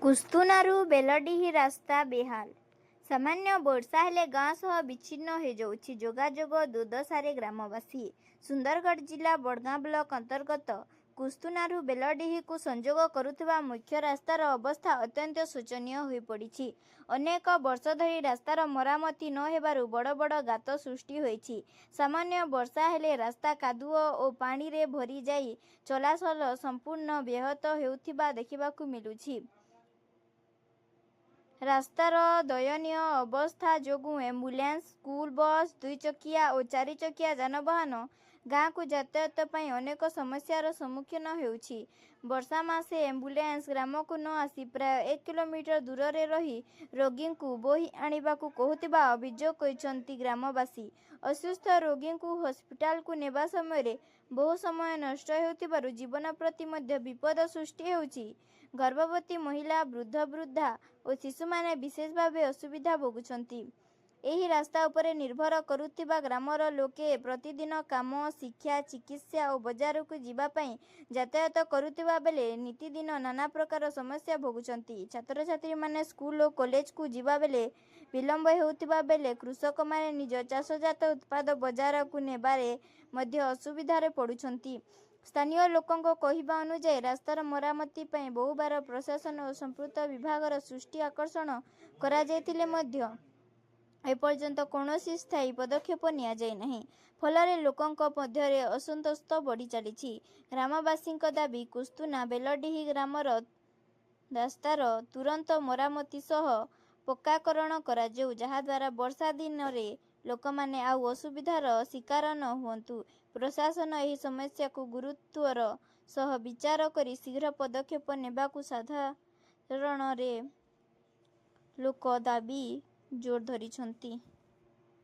କୁସ୍ତୁନାରୁ ବେଲଡିହି ରାସ୍ତା ବେହାଲ। ସାମାନ୍ୟ ବର୍ଷା ହେଲେ ଗାଁ ସହ ବିଚ୍ଛିନ୍ନ ହୋଇଯାଉଛି ଯୋଗାଯୋଗ ଦୁର୍ଦ୍ଦଶାରେ ଗ୍ରାମବାସୀ। ସୁନ୍ଦରଗଡ଼ ଜିଲ୍ଲା ବଡ଼ଗାଁ ବ୍ଲକ ଅନ୍ତର୍ଗତ କୁସ୍ତୁନାରୁ ବେଲଡିହିକୁ ସଂଯୋଗ କରୁଥିବା ମୁଖ୍ୟ ରାସ୍ତାର ଅବସ୍ଥା ଅତ୍ୟନ୍ତ ଶୋଚନୀୟ ହୋଇପଡ଼ିଛି। ଅନେକ ବର୍ଷ ଧରି ରାସ୍ତାର ମରାମତି ନ ହେବାରୁ ବଡ଼ ବଡ଼ ଗାତ ସୃଷ୍ଟି ହୋଇଛି। ସାମାନ୍ୟ ବର୍ଷା ହେଲେ ରାସ୍ତା କାଦୁଅ ଓ ପାଣିରେ ଭରିଯାଇ ଚଳାଚଳ ସମ୍ପୂର୍ଣ୍ଣ ବ୍ୟାହତ ହେଉଥିବା ଦେଖିବାକୁ ମିଳୁଛି। ରାସ୍ତାର ଦୟନୀୟ ଅବସ୍ଥା ଯୋଗୁଁ ଆମ୍ବୁଲାନ୍ସ, ସ୍କୁଲ ବସ୍, ଦୁଇଚକିଆ ଓ ଚାରିଚକିଆ ଯାନବାହନ ଗାଁକୁ ଯାତାୟାତ ପାଇଁ ଅନେକ ସମସ୍ୟାର ସମ୍ମୁଖୀନ ହେଉଛି। ବର୍ଷା ମାସେ ଆମ୍ବୁଲାନ୍ସ ଗ୍ରାମକୁ ନ ଆସି ପ୍ରାୟ 1 କିଲୋମିଟର ଦୂରରେ ରହି ରୋଗୀଙ୍କୁ ବୋହି ଆଣିବାକୁ କହୁଥିବା ଅଭିଯୋଗ କରିଛନ୍ତି ଗ୍ରାମବାସୀ। ଅସୁସ୍ଥ ରୋଗୀଙ୍କୁ ହସ୍ପିଟାଲକୁ ନେବା ସମୟରେ ବହୁ ସମୟ ନଷ୍ଟ ହେଉଥିବାରୁ ଜୀବନ ପ୍ରତି ମଧ୍ୟ ବିପଦ ସୃଷ୍ଟି ହେଉଛି। ଗର୍ଭବତୀ ମହିଳା, ବୃଦ୍ଧ ବୃଦ୍ଧା ଓ ଶିଶୁମାନେ ବିଶେଷ ଭାବେ ଅସୁବିଧା ଭୋଗୁଛନ୍ତି। ଏହି ରାସ୍ତା ଉପରେ ନିର୍ଭର କରୁଥିବା ଗ୍ରାମର ଲୋକେ ପ୍ରତିଦିନ କାମ, ଶିକ୍ଷା, ଚିକିତ୍ସା ଓ ବଜାରକୁ ଯିବା ପାଇଁ ଯାତାୟାତ କରୁଥିବା ବେଳେ ନିତିଦିନ ନାନା ପ୍ରକାର ସମସ୍ୟା ଭୋଗୁଛନ୍ତି। ଛାତ୍ରଛାତ୍ରୀମାନେ ସ୍କୁଲ ଓ କଲେଜକୁ ଯିବା ବେଳେ ବିଳମ୍ବ ହେଉଥିବା ବେଳେ କୃଷକମାନେ ନିଜ ଚାଷଜାତ ଉତ୍ପାଦ ବଜାରକୁ ନେବାରେ ମଧ୍ୟ ଅସୁବିଧାରେ ପଡୁଛନ୍ତି। ସ୍ଥାନୀୟ ଲୋକଙ୍କ କହିବା ଅନୁଯାୟୀ ରାସ୍ତାର ମରାମତି ପାଇଁ ବହୁବାର ପ୍ରଶାସନ ଓ ସମ୍ପୃକ୍ତ ବିଭାଗର ଦୃଷ୍ଟି ଆକର୍ଷଣ କରାଯାଇଥିଲେ ମଧ୍ୟ ଏପର୍ଯ୍ୟନ୍ତ କୌଣସି ସ୍ଥାୟୀ ପଦକ୍ଷେପ ନିଆଯାଇନାହିଁ। ଫଳରେ ଲୋକଙ୍କ ମଧ୍ୟରେ ଅସନ୍ତୋଷ ବଢ଼ି ଚାଲିଛି। ଗ୍ରାମବାସୀଙ୍କ ଦାବି, କୁସ୍ତୁନା ବେଲଡିହି ଗ୍ରାମର ରାସ୍ତାର ତୁରନ୍ତ ମରାମତି ସହ ପକ୍କାକରଣ କରାଯାଉ, ଯାହାଦ୍ୱାରା ବର୍ଷା ଦିନରେ ଲୋକମାନେ ଆଉ ଅସୁବିଧାର ଶିକାର ନ ହୁଅନ୍ତୁ। ପ୍ରଶାସନ ଏହି ସମସ୍ୟାକୁ ଗୁରୁତ୍ୱର ସହ ବିଚାର କରି ଶୀଘ୍ର ପଦକ୍ଷେପ ନେବାକୁ ସାଧାରଣରେ ଲୋକ ଦାବି ଜୋର ଧରିଛନ୍ତି।